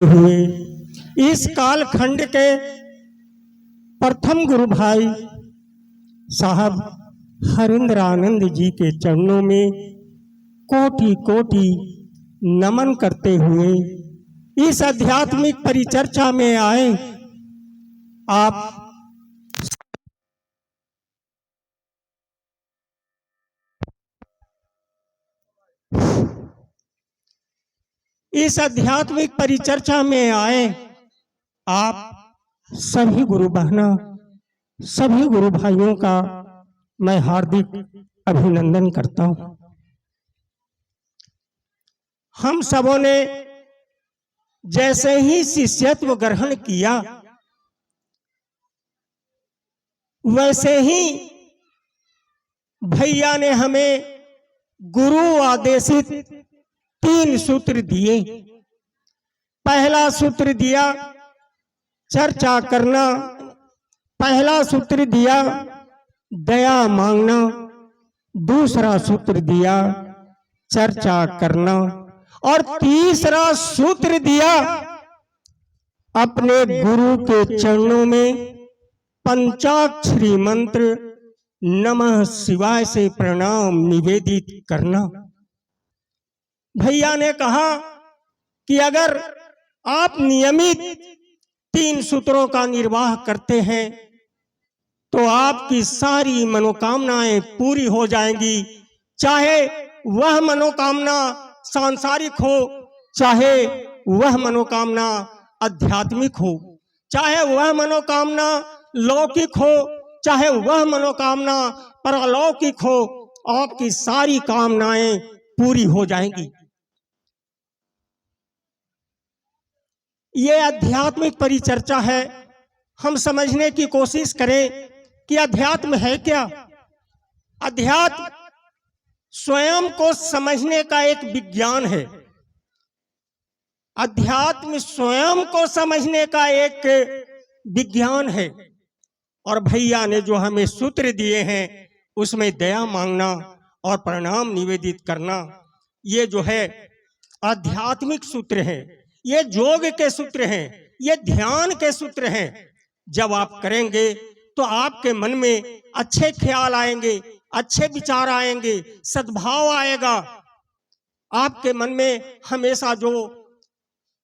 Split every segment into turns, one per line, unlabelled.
हुए इस कालखंड के प्रथम गुरु भाई साहब हरिंद्र आनंद जी के चरणों में कोटि कोटि नमन करते हुए इस आध्यात्मिक परिचर्चा में आए। आप इस आध्यात्मिक परिचर्चा में आए। आप सभी गुरु बहना, सभी गुरु भाइयों का मैं हार्दिक अभिनंदन करता हूं। हम सबों ने जैसे ही शिष्यत्व ग्रहण किया वैसे ही भैया ने हमें गुरु आदेशित 3 सूत्र दिए। पहला सूत्र दिया चर्चा करना, पहला सूत्र दिया दया मांगना, दूसरा सूत्र दिया चर्चा करना और तीसरा सूत्र दिया अपने गुरु के चरणों में पंचाक्षरी मंत्र नमः शिवाय से प्रणाम निवेदित करना। भैया ने कहा कि अगर आप नियमित 3 सूत्रों का निर्वाह करते हैं तो आपकी सारी मनोकामनाएं पूरी हो जाएंगी, चाहे वह मनोकामना सांसारिक हो, चाहे वह मनोकामना आध्यात्मिक हो, चाहे वह मनोकामना लौकिक हो, चाहे वह मनोकामना परलौकिक हो, आपकी सारी कामनाएं पूरी हो जाएंगी। ये आध्यात्मिक परिचर्चा है। हम समझने की कोशिश करें कि अध्यात्म है क्या। अध्यात्म स्वयं को समझने का एक विज्ञान है। अध्यात्म स्वयं को समझने का एक विज्ञान है। और भैया ने जो हमें सूत्र दिए हैं उसमें दया मांगना और प्रणाम निवेदित करना, ये जो है आध्यात्मिक सूत्र है, ये योग के सूत्र हैं, ये ध्यान के सूत्र हैं। जब आप करेंगे तो आपके मन में अच्छे ख्याल आएंगे, अच्छे विचार आएंगे, सद्भाव आएगा। आपके मन में हमेशा जो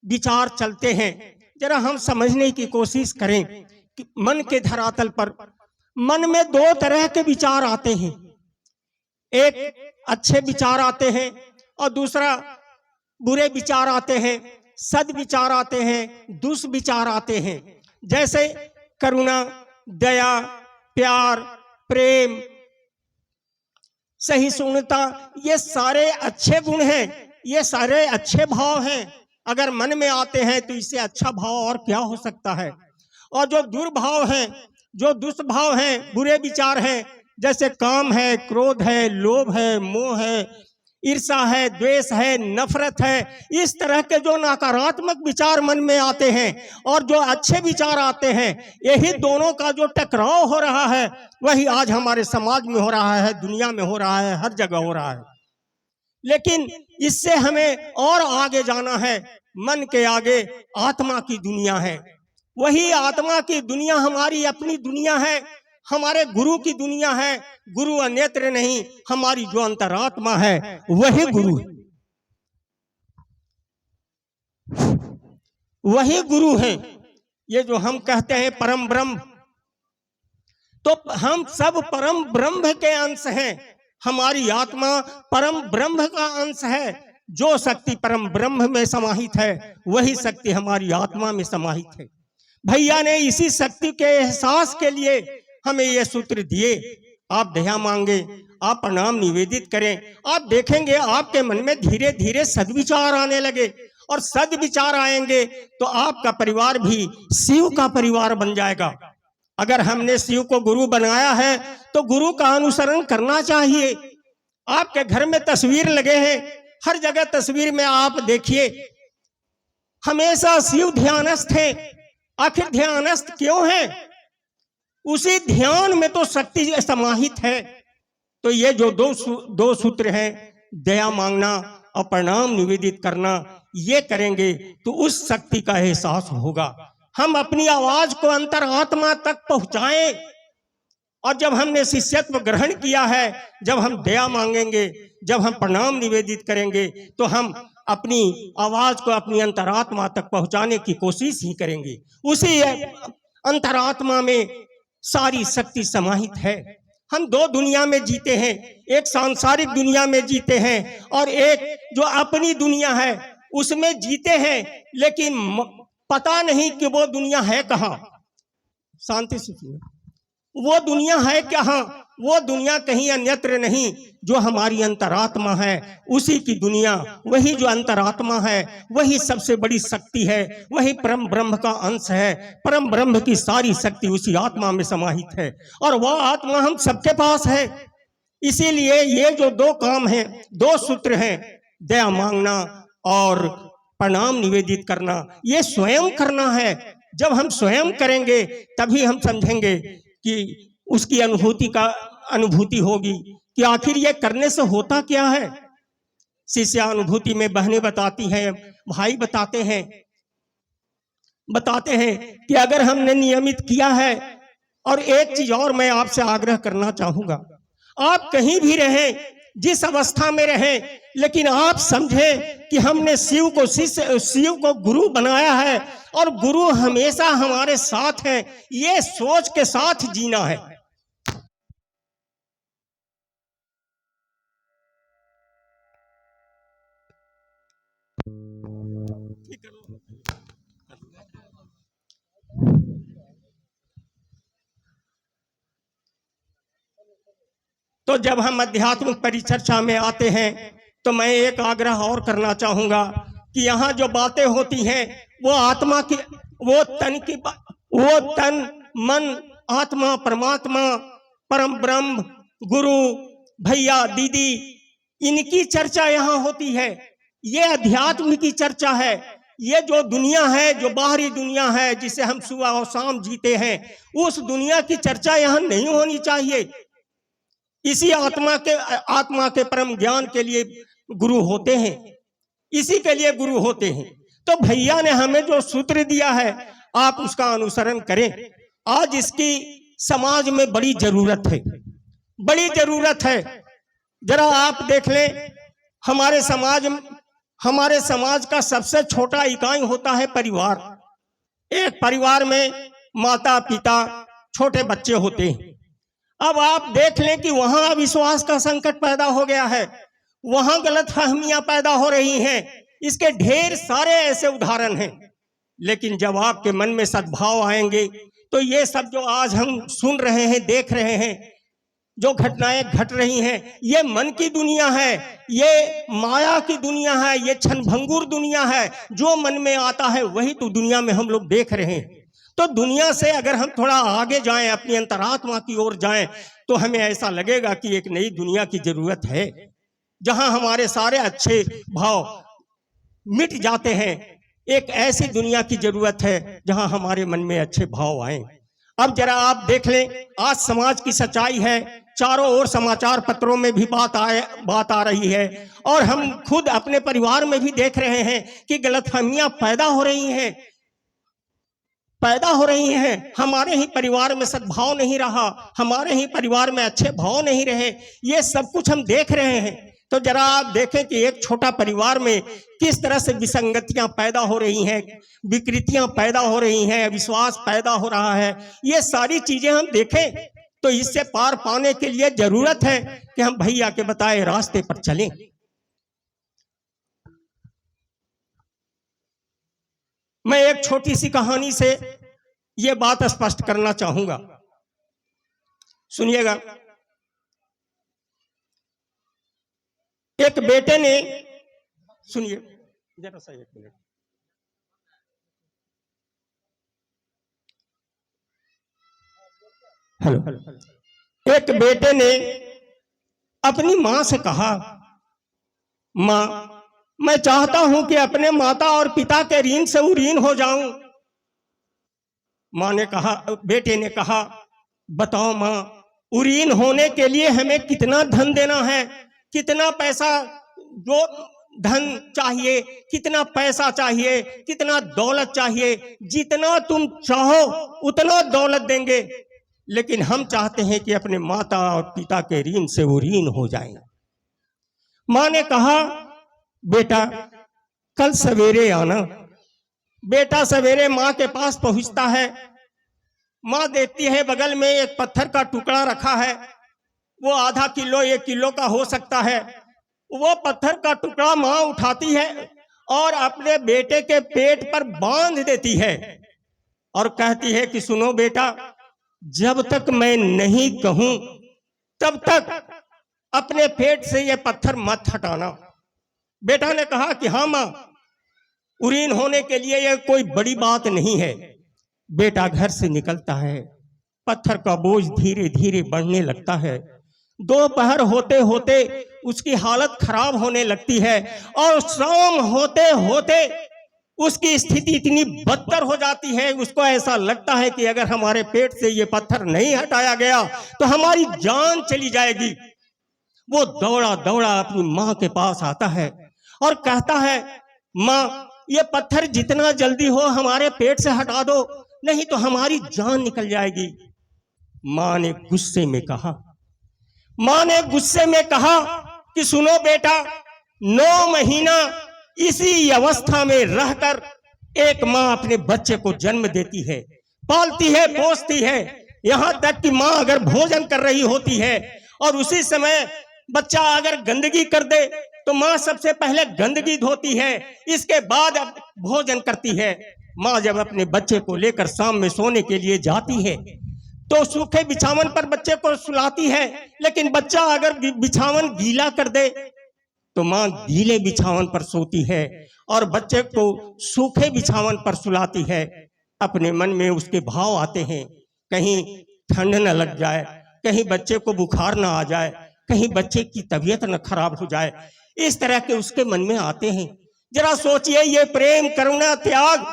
विचार चलते हैं, जरा हम समझने की कोशिश करें कि मन के धरातल पर मन में 2 तरह के विचार आते हैं। एक अच्छे विचार आते हैं और दूसरा बुरे विचार आते हैं, सद विचार आते हैं, दुष्विचार आते हैं। जैसे करुणा, दया, प्यार, प्रेम, सहिष्णुता, ये सारे अच्छे गुण हैं, ये सारे अच्छे भाव हैं। अगर मन में आते हैं तो इससे अच्छा भाव और क्या हो सकता है। और जो दुर्भाव हैं, जो दुष्भाव हैं, बुरे विचार हैं, जैसे काम है, क्रोध है, लोभ है, मोह है, ईर्ष्या है, द्वेष है, नफरत है, इस तरह के जो नकारात्मक विचार मन में आते हैं और जो अच्छे विचार आते हैं, यही दोनों का जो टकराव हो रहा है वही आज हमारे समाज में हो रहा है, दुनिया में हो रहा है, हर जगह हो रहा है। लेकिन इससे हमें और आगे जाना है। मन के आगे आत्मा की दुनिया है। वही आत्मा की दुनिया हमारी अपनी दुनिया है, हमारे गुरु की दुनिया है। गुरु अन्यत्र नहीं, हमारी जो अंतरात्मा है वही गुरु है, वही गुरु है। ये जो हम कहते हैं परम ब्रह्म, तो हम सब परम ब्रह्म के अंश हैं। हमारी आत्मा परम ब्रह्म का अंश है। जो शक्ति परम ब्रह्म में समाहित है वही शक्ति हमारी आत्मा में समाहित है। भैया ने इसी शक्ति के एहसास के लिए हमें ये सूत्र दिए। आप दया मांगे, आप प्रणाम निवेदित करें, आप देखेंगे आपके मन में धीरे धीरे सद्विचार आने लगे। और सद्विचार आएंगे तो आपका परिवार भी शिव का परिवार बन जाएगा। अगर हमने शिव को गुरु बनाया है तो गुरु का अनुसरण करना चाहिए। आपके घर में तस्वीर लगे हैं, हर जगह तस्वीर में आप देखिए हमेशा शिव ध्यानस्थ है। आखिर ध्यानस्थ क्यों है? उसी ध्यान में तो शक्ति समाहित है। तो ये जो दो सूत्र हैं, दया मांगना और प्रणाम निवेदित करना, ये करेंगे तो उस शक्ति का एहसास होगा। हम अपनी आवाज को अंतरात्मा तक पहुंचाएं, और जब हमने शिष्यत्व ग्रहण किया है, जब हम दया मांगेंगे, जब हम प्रणाम निवेदित करेंगे, तो हम अपनी आवाज को अपनी अंतरात्मा तक पहुंचाने की कोशिश ही करेंगे। उसी अंतरात्मा में सारी शक्ति समाहित है। हम दो दुनिया में जीते हैं, एक सांसारिक दुनिया में जीते हैं और एक जो अपनी दुनिया है उसमें जीते हैं, लेकिन पता नहीं कि वो दुनिया है कहाँ। शांति से सुनिए, वो दुनिया है कहाँ? वो दुनिया कहीं अन्यत्र नहीं, जो हमारी अंतरात्मा है उसी की दुनिया। वही जो अंतरात्मा है वही सबसे बड़ी शक्ति है, वही परम ब्रह्म का अंश है। परम ब्रह्म की सारी शक्ति उसी आत्मा में समाहित है और वह आत्मा हम सबके पास है। इसीलिए ये जो दो काम हैं, दो सूत्र हैं, दया मांगना और प्रणाम निवेदित करना, ये स्वयं करना है। जब हम स्वयं करेंगे तभी हम समझेंगे कि उसकी अनुभूति होगी कि आखिर ये करने से होता क्या है। शिष्य अनुभूति में बहनें बताती हैं, भाई बताते हैं कि अगर हमने नियमित किया है। और एक चीज और मैं आपसे आग्रह करना चाहूंगा, आप कहीं भी रहें, जिस अवस्था में रहें, लेकिन आप समझें कि हमने शिव को गुरु बनाया है और गुरु हमेशा हमारे साथ है। ये सोच के साथ जीना है। तो जब हम आध्यात्मिक परिचर्चा में आते हैं तो मैं एक आग्रह और करना चाहूंगा कि यहाँ जो बातें होती हैं वो आत्मा की, वो तन मन आत्मा परमात्मा परम ब्रह्म गुरु भैया दीदी, इनकी चर्चा यहाँ होती है। ये अध्यात्म की चर्चा है। ये जो दुनिया है, जो बाहरी दुनिया है जिसे हम सुबह और शाम जीते हैं, उस दुनिया की चर्चा यहाँ नहीं होनी चाहिए। इसी आत्मा के परम ज्ञान के लिए गुरु होते हैं, इसी के लिए गुरु होते हैं। तो भैया ने हमें जो सूत्र दिया है आप उसका अनुसरण करें। आज इसकी समाज में बड़ी जरूरत है, बड़ी जरूरत है। जरा आप देख लें, हमारे समाज का सबसे छोटा इकाई होता है परिवार। एक परिवार में माता पिता छोटे बच्चे होते हैं। अब आप देख लें कि वहां अविश्वास का संकट पैदा हो गया है, वहां गलतफहमियां पैदा हो रही हैं। इसके ढेर सारे ऐसे उदाहरण हैं। लेकिन जब आपके मन में सद्भाव आएंगे तो ये सब जो आज हम सुन रहे हैं, देख रहे हैं, जो घटनाएं घट रही हैं, ये मन की दुनिया है, ये माया की दुनिया है, ये क्षणभंगुर दुनिया है। जो मन में आता है वही तो दुनिया में हम लोग देख रहे हैं। तो दुनिया से अगर हम थोड़ा आगे जाएं, अपनी अंतरात्मा की ओर जाएं, तो हमें ऐसा लगेगा कि एक नई दुनिया की जरूरत है, जहां हमारे सारे अच्छे भाव मिट जाते हैं। एक ऐसी दुनिया की जरूरत है जहां हमारे मन में अच्छे भाव आए। अब जरा आप देख लें, आज समाज की सच्चाई है, चारों ओर समाचार पत्रों में भी बात आ रही है, और हम खुद अपने परिवार में भी देख रहे हैं कि गलतफहमियां पैदा हो रही हैं। हमारे ही परिवार में सद्भाव नहीं रहा, हमारे ही परिवार में अच्छे भाव नहीं रहे, ये सब कुछ हम देख रहे हैं। तो जरा आप देखें कि एक छोटा परिवार में किस तरह से विसंगतियां पैदा हो रही हैं, विकृतियां पैदा हो रही हैं, अविश्वास पैदा हो रहा है। ये सारी चीजें हम देखें तो इससे पार पाने के लिए जरूरत है कि हम भैया के बताए रास्ते पर चलें। मैं एक छोटी सी कहानी से ये बात स्पष्ट करना चाहूंगा, सुनिएगा। एक बेटे ने, सुनिए जरा सा एक मिनट, हेलो। एक बेटे ने अपनी मां से कहा, मां, मैं चाहता हूं कि अपने माता और पिता के ऋण से उरीन हो जाऊं। मां ने कहा, बेटे ने कहा, बताओ मां, उरीन होने के लिए हमें कितना धन देना है, कितना पैसा जो धन चाहिए, कितना पैसा चाहिए, कितना दौलत चाहिए, जितना तुम चाहो उतना दौलत देंगे, लेकिन हम चाहते हैं कि अपने माता और पिता के ऋण से वो ऋण हो जाए। माँ ने कहा, बेटा कल सवेरे आना। बेटा सवेरे माँ के पास पहुंचता है। माँ देखती है बगल में एक पत्थर का टुकड़ा रखा है, वो आधा किलो 1 किलो का हो सकता है। वो पत्थर का टुकड़ा माँ उठाती है और अपने बेटे के पेट पर बांध देती है और कहती है कि सुनो बेटा, जब तक मैं नहीं कहूं तब तक अपने पेट से ये पत्थर मत हटाना। बेटा ने कहा कि हाँ माँ, उरीन होने के लिए यह कोई बड़ी बात नहीं है। बेटा घर से निकलता है, पत्थर का बोझ धीरे धीरे बढ़ने लगता है। दोपहर होते होते उसकी हालत खराब होने लगती है और शाम होते होते उसकी स्थिति इतनी बदतर हो जाती है, उसको ऐसा लगता है कि अगर हमारे पेट से ये पत्थर नहीं हटाया गया तो हमारी जान चली जाएगी। वो दौड़ा दौड़ा अपनी माँ के पास आता है और कहता है, माँ ये पत्थर जितना जल्दी हो हमारे पेट से हटा दो, नहीं तो हमारी जान निकल जाएगी। माँ ने गुस्से में कहा कि सुनो बेटा, 9 महीना इसी अवस्था में रहकर एक माँ अपने बच्चे को जन्म देती है, पालती है, पोसती है। यहाँ तक कि माँ अगर भोजन कर रही होती है और उसी समय बच्चा अगर गंदगी कर दे तो माँ सबसे पहले गंदगी धोती है, इसके बाद अब भोजन करती है। माँ जब अपने बच्चे को लेकर शाम में सोने के लिए जाती है तो सूखे बिछावन पर बच्चे को सुलाती है, लेकिन बच्चा अगर बिछावन गीला कर दे तो माँ गीले बिछावन पर सोती है और बच्चे को सूखे बिछावन पर सुलाती है। अपने मन में उसके भाव आते हैं, कहीं ठंड न लग जाए, कहीं बच्चे को बुखार न आ जाए, कहीं बच्चे की तबीयत न खराब हो जाए, इस तरह के उसके मन में आते हैं। जरा सोचिए, ये प्रेम, करुणा, त्याग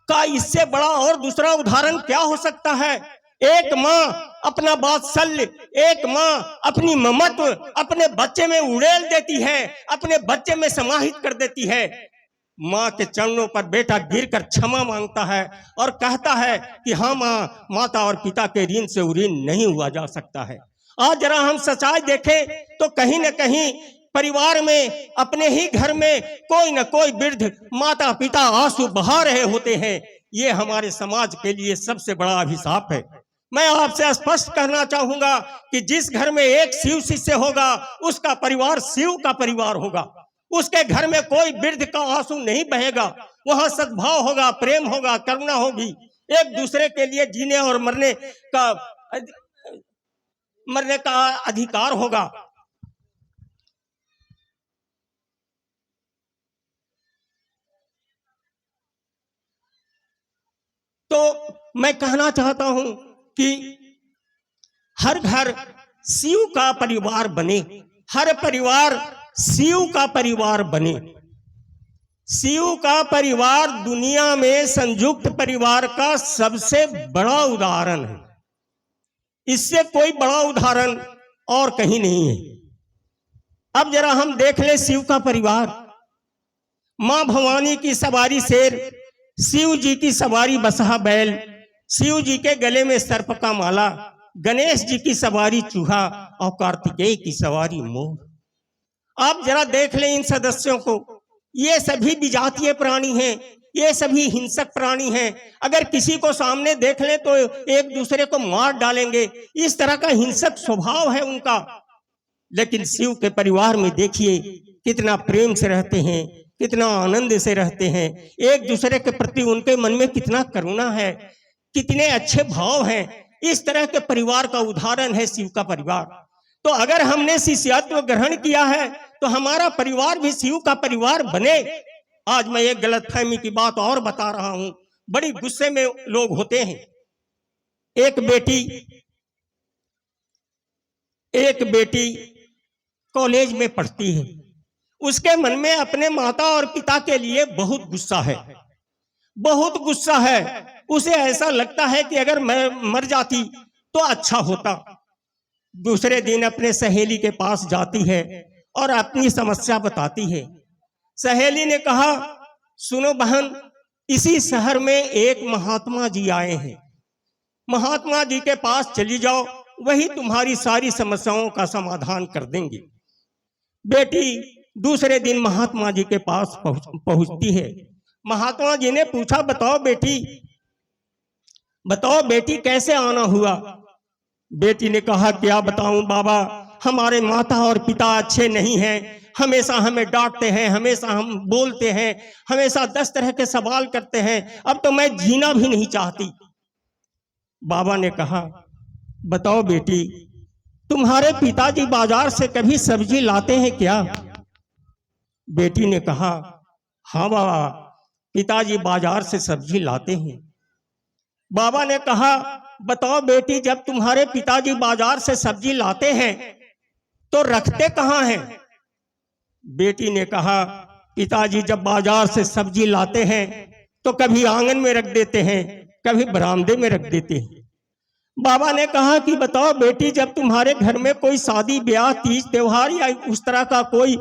का इससे बड़ा और दूसरा उदाहरण क्या हो सकता है। एक माँ अपना वात्सल्य, एक माँ अपनी ममत्व अपने बच्चे में उड़ेल देती है, अपने बच्चे में समाहित कर देती है। माँ के चरणों पर बेटा गिरकर क्षमा मांगता है और कहता है कि हाँ माँ, माता और पिता के ऋण से ऋण नहीं हुआ जा सकता है। आज जरा हम सच्चाई देखें तो कहीं न कहीं परिवार में, अपने ही घर में कोई न कोई वृद्ध माता पिता आंसू बहा रहे होते हैं। ये हमारे समाज के लिए सबसे बड़ा अभिशाप है। मैं आपसे स्पष्ट कहना चाहूंगा कि जिस घर में एक शिव शिष्य होगा उसका परिवार शिव का परिवार होगा। उसके घर में कोई वृद्ध का आंसू नहीं बहेगा, वहां सद्भाव होगा, प्रेम होगा, करुणा होगी, एक दूसरे के लिए जीने और मरने का अधिकार होगा। तो मैं कहना चाहता हूं कि हर घर शिव का परिवार बने, हर परिवार शिव का परिवार बने। शिव का परिवार दुनिया में संयुक्त परिवार का सबसे बड़ा उदाहरण है। इससे कोई बड़ा उदाहरण और कहीं नहीं है। अब जरा हम देख ले शिव का परिवार। मां भवानी की सवारी शेर, शिव जी की सवारी बसहा बैल, शिव जी के गले में सर्प का माला, गणेश जी की सवारी चूहा और कार्तिकेय की सवारी मोर। आप जरा देख लें इन सदस्यों को, ये सभी विजातीय प्राणी हैं, ये सभी हिंसक प्राणी हैं। अगर किसी को सामने देख लें तो एक दूसरे को मार डालेंगे, इस तरह का हिंसक स्वभाव है उनका। लेकिन शिव के परिवार में देखिए कितना प्रेम से रहते हैं, कितना आनंद से रहते हैं, एक दूसरे के प्रति उनके मन में कितना करुणा है, कितने अच्छे भाव हैं। इस तरह के परिवार का उदाहरण है शिव का परिवार। तो अगर हमने शिष्यत्व ग्रहण किया है तो हमारा परिवार भी शिव का परिवार बने। आज मैं एक गलतफहमी की बात और बता रहा हूं, बड़ी गुस्से में लोग होते हैं। एक बेटी कॉलेज में पढ़ती है, उसके मन में अपने माता और पिता के लिए बहुत गुस्सा है, बहुत गुस्सा है। उसे ऐसा लगता है कि अगर मैं मर जाती तो अच्छा होता। दूसरे दिन अपने सहेली के पास जाती है और अपनी समस्या बताती है। सहेली ने कहा, सुनो बहन, इसी शहर में एक महात्मा जी आए हैं, महात्मा जी के पास चली जाओ, वही तुम्हारी सारी समस्याओं का समाधान कर देंगे। बेटी दूसरे दिन महात्मा जी के पास पहुंचती है। महात्मा जी ने पूछा, बताओ बेटी कैसे आना हुआ। बेटी ने कहा, क्या बताऊं बाबा, हमारे माता और पिता अच्छे नहीं हैं, हमेशा हमें डांटते हैं, हमेशा हम बोलते हैं, हमेशा 10 तरह के सवाल करते हैं, अब तो मैं जीना भी नहीं चाहती। बाबा ने कहा, बताओ बेटी, तुम्हारे पिताजी बाजार से कभी सब्जी लाते हैं क्या? बेटी ने कहा, हाँ बाबा, पिताजी बाजार से सब्जी लाते हैं। बाबा ने कहा, बताओ बेटी, जब तुम्हारे पिताजी बाजार से सब्जी लाते हैं तो रखते कहाँ हैं? बेटी ने कहा, पिताजी जब बाजार से सब्जी लाते हैं तो कभी आंगन में रख देते हैं, कभी बरामदे में रख देते हैं। बाबा ने कहा कि बताओ बेटी, जब तुम्हारे घर में कोई शादी ब्याह, तीज त्योहार या उस तरह का कोई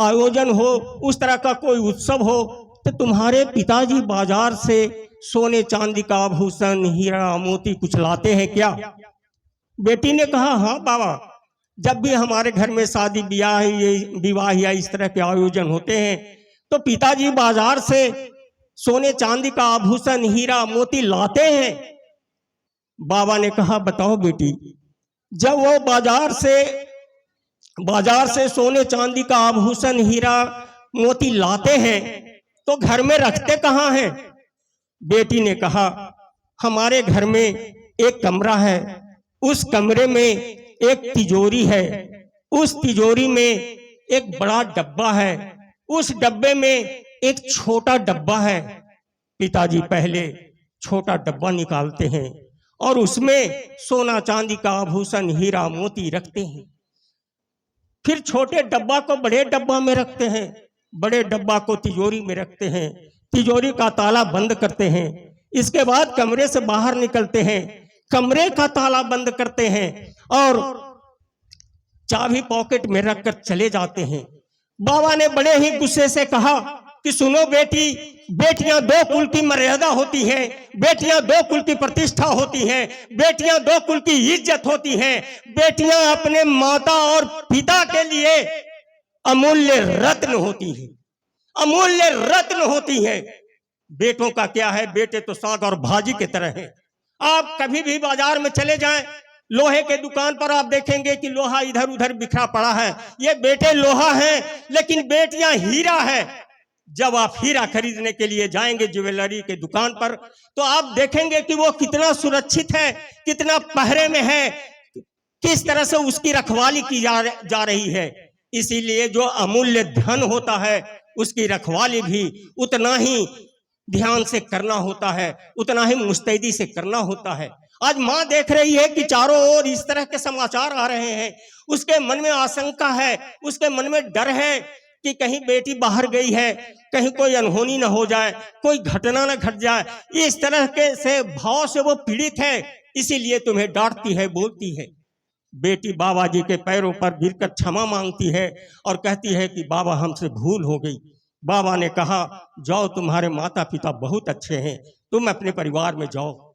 आयोजन हो, उस तरह का कोई उत्सव हो, तो तुम्हारे पिताजी बाजार से सोने चांदी का आभूषण, हीरा मोती कुछ लाते हैं क्या? बेटी ने कहा, हाँ बाबा, जब भी हमारे घर में शादी ब्याह, विवाह या इस तरह के आयोजन होते हैं तो पिताजी बाजार से सोने चांदी का आभूषण, हीरा मोती लाते हैं। बाबा ने कहा, बताओ बेटी, जब वो बाजार से सोने चांदी का आभूषण, हीरा मोती लाते हैं तो घर में रखते कहाँ हैं? बेटी ने कहा, हमारे घर में एक कमरा है, उस कमरे में एक तिजोरी है, उस तिजोरी में एक बड़ा डब्बा है, उस डब्बे में एक छोटा डब्बा है। पिताजी पहले छोटा डब्बा निकालते हैं और उसमें सोना चांदी का आभूषण, हीरा मोती रखते हैं। फिर छोटे डब्बा को बड़े डब्बा में रखते हैं, बड़े डब्बा को तिजोरी में रखते हैं, तिजोरी का ताला बंद करते हैं। इसके बाद कमरे से बाहर निकलते हैं, कमरे का ताला बंद करते हैं और चाबी पॉकेट में रखकर चले जाते हैं। बाबा ने बड़े ही गुस्से से कहा कि सुनो बेटी, बेटियां 2 कुल की मर्यादा होती है, बेटियां 2 कुल की प्रतिष्ठा होती हैं, बेटियां 2 कुल की इज्जत होती हैं, बेटियां अपने माता और पिता के लिए अमूल्य रत्न होती हैं, अमूल्य रत्न होती हैं। बेटों का क्या है, बेटे तो साग और भाजी की तरह हैं। आप कभी भी बाजार में चले जाएं, लोहे के दुकान पर आप देखेंगे कि लोहा इधर उधर बिखरा पड़ा है, ये बेटे लोहा हैं, लेकिन बेटियां हीरा है। जब आप हीरा खरीदने के लिए जाएंगे ज्वेलरी के दुकान पर तो आप देखेंगे कि वो कितना सुरक्षित है, कितना पहरे में है, किस तरह से उसकी रखवाली की जा रही है। इसीलिए जो अमूल्य धन होता है उसकी रखवाली भी उतना ही ध्यान से करना होता है, उतना ही मुस्तैदी से करना होता है। आज माँ देख रही है कि चारों ओर इस तरह के समाचार आ रहे हैं, उसके मन में आशंका है, उसके मन में डर है कि कहीं बेटी बाहर गई है, कहीं कोई अनहोनी न हो जाए, कोई घटना न घट जाए। इस तरह के से भाव से वो पीड़ित है, इसीलिए तुम्हें डांटती है, बोलती है। बेटी बाबा जी के पैरों पर गिरकर क्षमा मांगती है और कहती है कि बाबा हमसे भूल हो गई। बाबा ने कहा, जाओ, तुम्हारे माता पिता बहुत अच्छे हैं, तुम अपने परिवार में जाओ।